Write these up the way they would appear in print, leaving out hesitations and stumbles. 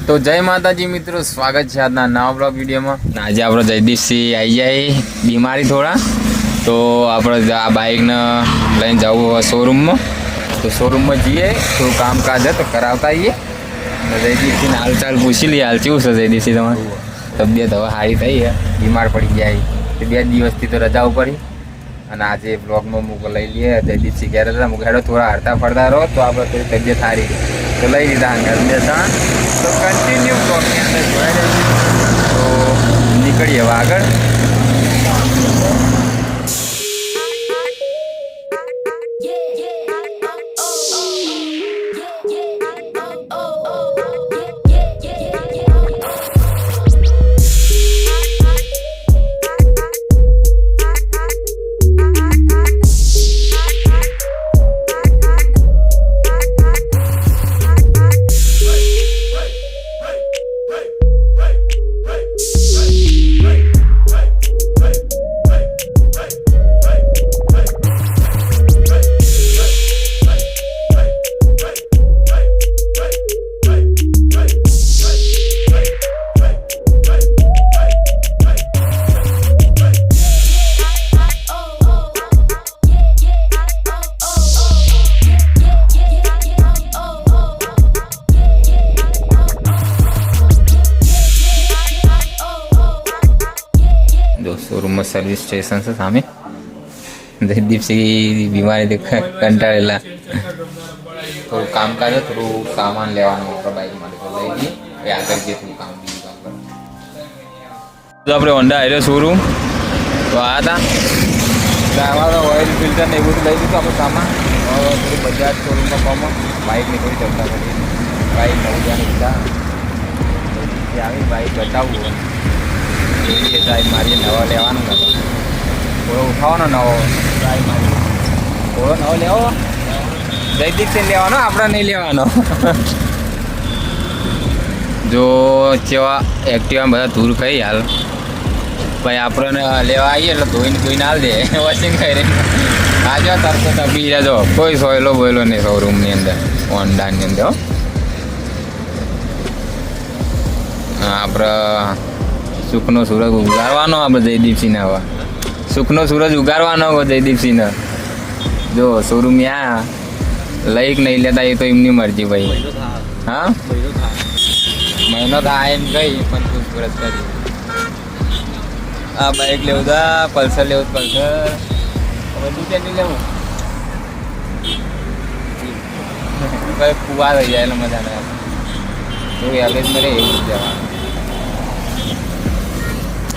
તો જય માતાજી મિત્રો, સ્વાગત છે આજના નવા બ્લોગ વિડીયોમાં. આજે આપણો જયદીપસિંહ આવી જાય બીમારી થોડા, તો આપણે આ બાઇકને લઈને જવું હોય શોરૂમમાં. તો શોરૂમમાં જઈએ, થોડું કામકાજ તો કરાવતા આવીએ. જયદીપસિંહને હાલચાલ પૂછી લઈએ. હાલ કેવું છે જયદીપસિંહ? તમારી તબિયત હવે સારી થઈ છે? બીમાર પડી ગયા તે 2 દિવસથી તો રજા પડી, અને આજે બ્લોગમાં મૂક લઈ લઈએ. જયદીપસિંહ કહેતા હતા મૂક હેડો થોડા હરતા ફરતા રહો તો આપણે થોડી તબિયત સારી તો લઈ લીધા અંગર. તો કન્ટિન્યુ બ્લોગની અંદર જોડાઈ જાય. તો નીકળીએ હવે આગળ. શોરૂમમાં સર્વિસ સ્ટેશન છે સામે. જયદીપસિંહ બીમારી કંટાળેલા, થોડું કામકાજ થોડું સામાન લેવાનું આપણા બાઈક માટે તો લઈ લઈએ. આગળ જે થોડું કામ બીજું કામ કરવું. તો આપણે હોન્ડા આવ્યો શોરૂમ તો આ હતા અમારો ઓઇલ ફિલ્ટર ને એવું લઈ દીધું આપણે સામાન. થોડી બજાજ શોરૂમમાં કોમો બાઇકની થોડી ચર્ચા કરીએ. બાઇક નવું જાણ લીધા આવી બાઇક બતાવવું હોય ટ્રાય મારીએ. નવો લેવાનો નતો, થોડો ઉઠાવવાનો નવો ટ્રાય મારીએ. થોડો નવો લેવો, જયદીપસિંહ લેવાનો, આપણે નહીં લેવાનો. જો કેવા એક્ટિવા બધા દૂર ખાઈ હાલ ભાઈ આપણને લેવા આવીએ એટલે ધોઈને હાલ દે વોશિંગ કરીને. આજે તરતો તપી જજો, કોઈ સોયલો બોયલો નહીં શોરૂમની અંદર હોન્ડાની અંદર. આપણે સુખનો સૂરજ ઉગારવાનો આપણે જયદીપસિંહને. હવે સુખનો સૂરજ ઉગારવાનો જયદીપસિંહને. જો શોરૂમ આ લઈ કે નહીં લેતા એ તો એમની મરજી ભાઈ. હા મહિનો થાય એમ ગઈ પણ તું સૂરજ કરી. આ બાઇક લેવું હતા, પલ્સર લેવું પલ્સર, બધું ત્યાંથી લેવું કુવા થઈ જાય એટલે મજા નહીં. એવું એવરેજમાં રહે એવું જવાનું.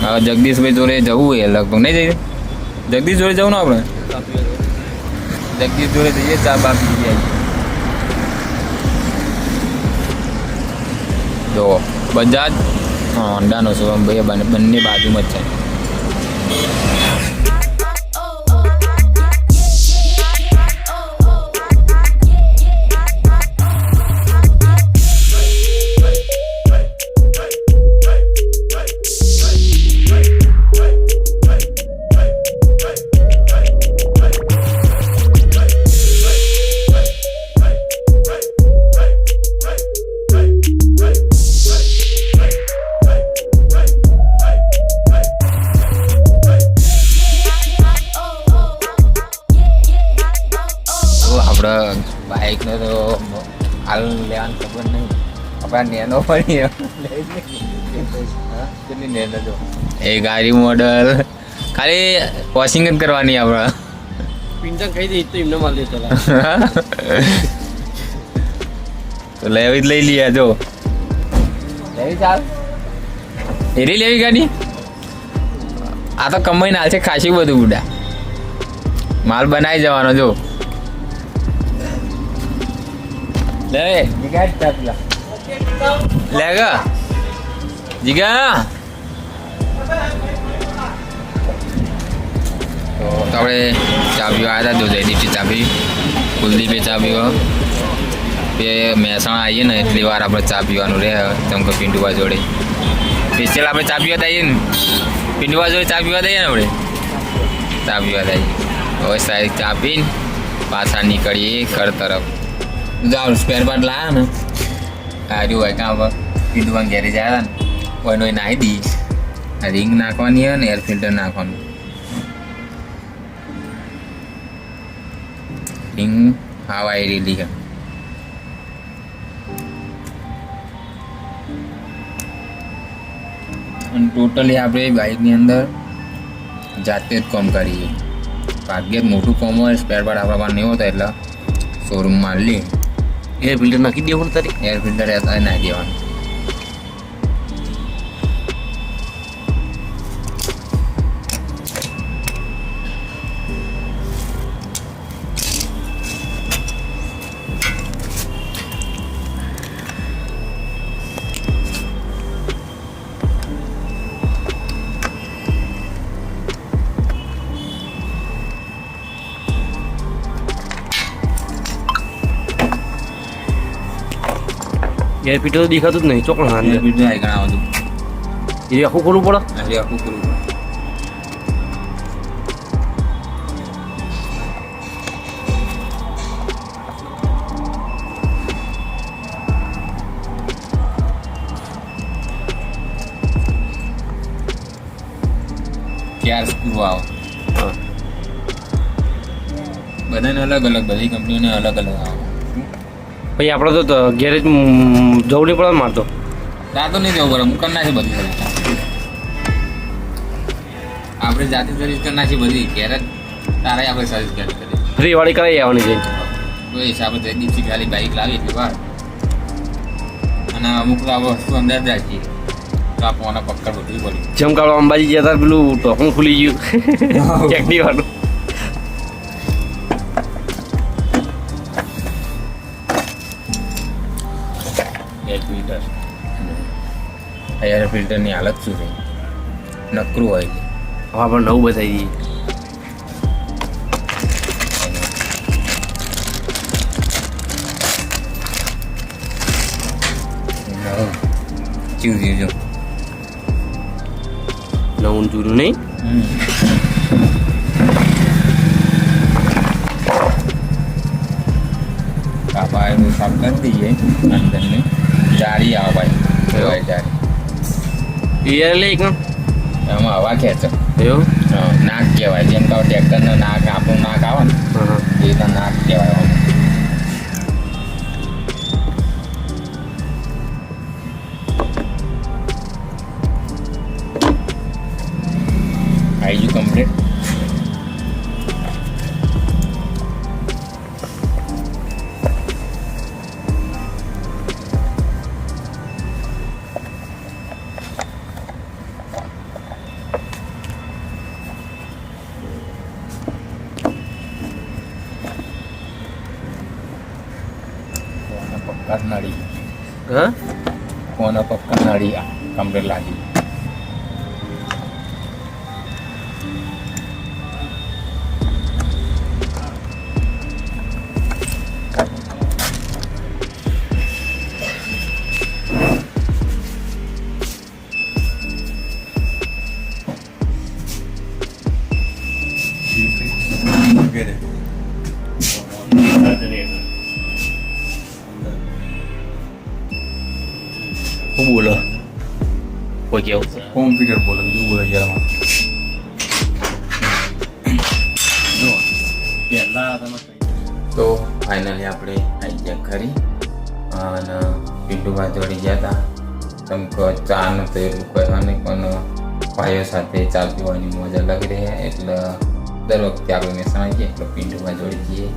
હવે જગદીશભાઈ જોડે જવું એ લગભગ નહીં જઈએ. જગદીશ જોડે જવું ને આપણે. જગદીશ જોડે જઈએ, ચા બા પી જઈએ. જો બજાજ હોન્ડાનો શોરૂમ ભાઈ બંને બાજુમાં જ છે. બાઇકનો તો હાલ લેવાનું ખબર નહીં. આપણે નેનો પડી કેટલી નેનો જો એ ગાડી મોડલ ખાલી વોશિંગ જ કરવાની. આપણે પિંજન ખાઈ દઈ તો એમને માલ દેતો તો લેવી જ લઈ લઈએ. જો લેવી ચાલ એરી લેવી ગાડી. આ તો કમાઈને હાલ છે ખાસી બધું બુડા માલ બનાવી જવાનો. જો લે જીગા ચાપલા લે ગા જીગા. તો આપણે ચાબીઓ આવ્યા હતા. જો જયદીપથી ચાબી, કુલદીપે ચાબીઓ. તે મહેસાણા આવીએ ને એટલી વાર આપણે ચા પીવાનું રહે. જેમ કે પિંડુવા જોડે સ્પેશિયલ આપણે ચા પીવા દઈએ ને. પિંડુવા જોડે ચા પીવા દઈએ ને આપણે. ચા પીવા દઈએ હવે સાહેબ ચા પીને પાછા નીકળીએ ઘર તરફ. જાઓ સ્પેર પાર્ટ લાયા ને હાર્યું હોય કાં પીંડુમાં ગેરેજ આવ્યા ને કોઈનો નાહી દી રિંગ નાખવાની હોય ને એર ફિલ્ટર નાખવાનું રિંગ હવા એ રેલી છે અને ટોટલી આપણે બાઇકની અંદર જાતે જ કામ કરીએ ભાગ્યે જ મોટું કામ હોય સ્પેર પાર્ટ આપણા પાસે નહીં હોતા એટલે શોરૂમમાં લઈએ એર ફિલ્ટર નાખી દેવું તારી એર ફિલ્ટર નાખી દેવાનું એર ફિલ્ટર તો દેખાતું જ નહીં ચોકણ હા એર ફિલ્ટર આવી ગણા બધું એ આખું ખોલવું પડે એટલે આખું કરવું પડે ક્યાર સ્ક્રૂ આવે હા બધાને અલગ અલગ બધી કંપનીઓને અલગ અલગ આવે પછી આપણે તો ગેરેજ જવું નહીં પડે મારતો ત્યાં તો નહીં જવું પડે હું કરી નાખી બધી સર્વિસ આપણે જાતે સર્વિસ કરી નાખી બધી ઘેર જ તારે આપણે સર્વિસ કરી ફ્રી વાળી કરાવી આવવાની છે કોઈ હિસાબે તો દિવસથી ખાલી બાઇક લાવી એટલી વાર અને અમુક તો આપણે વસ્તુ અંદર જ રાખીએ તો આપણને પક્કડ બધું પડ્યું જેમ કે આપણે અંબાજી ગયા હતા પેલું ટોકું ખુલી ગયું એક્ટિવાનું એર ફિલ્ટરની હાલત શું છે નકરું હોય છે હવે આપણે નવું બતાવી દઈએ ચીવ જો નવું જૂનું નહીં કાપા એનું સાફ કરી દઈએ અંદરની જાળી આવે ભાઈ કહેવાય જાળી એ લે એક એમાં હવા ખેંચો એવું નાક કહેવાય જેમ કે ટ્રેક્ટરનું નાક આપણું નાક આવે ને હા એ તો નાક કહેવાય આવી ગયું કમ્પ્લીટ પક્કા નળી હા કોના પક્કા નળી કમ્પ્લીટ લાગી હું બોલો કોઈ કેવું કોમ્પ્યુટર બોલે બીજું બોલે યાર તો ફાઇનલી આપણે આવી ગયા ખરી અને પિન્ટુભાઈ જોડી ગયા હતા તમે કહો ચાનું તો એવું કહેવાની પણ ભાઈઓ સાથે ચા પીવાની મોજ અલગ રહે એટલે દર વખતે આપણે મહેસાણા જઈએ એટલે પિન્ટુભાઈ જોડી જઈએ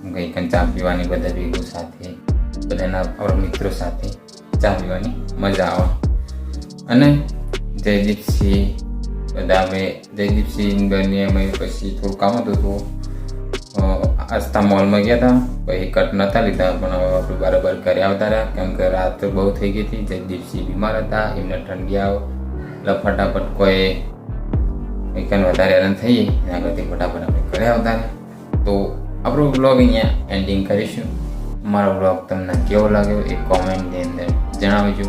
કંઈ કંઈ ચા પીવાની બધા ભેગું સાથે બધાના આપણા મિત્રો સાથે ચા પીવાની મજા આવે અને જયદીપસિંહ બધા અમે જયદીપસિંહ ઘરની અમે પછી થોડું કામ હતું તો આસ્થા મોલમાં ગયા હતા પછી કટ નહોતા લીધા પણ હવે આપણે બરાબર ઘરે આવતા રહ્યા કેમ કે રાત બહુ થઈ ગઈ હતી જયદીપસિંહ બીમાર હતા એમને ઠંડી આવ એટલે ફટાફટ કોઈ કંઈ વધારે હેરાન થઈએ એના કરતી ફટાફટ આપણે ઘરે આવતા રહ્યા તો આપણો બ્લોગ અહીંયા એન્ડિંગ કરીશું અમારો બ્લોગ તમને કેવો લાગ્યો એ કોમેન્ટની અંદર જણાવજો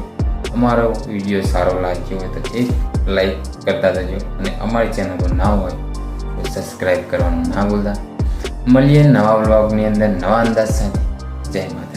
અમારો વિડીયો સારો લાગ્યો હોય તો એક લાઈક કરતા જજો અને અમારી ચેનલ પર ના હોય તો સબસ્ક્રાઈબ કરવાનું ના ભૂલતા મળીએ નવા બ્લોગની અંદર નવા અંદાજ સાથે જય માતા.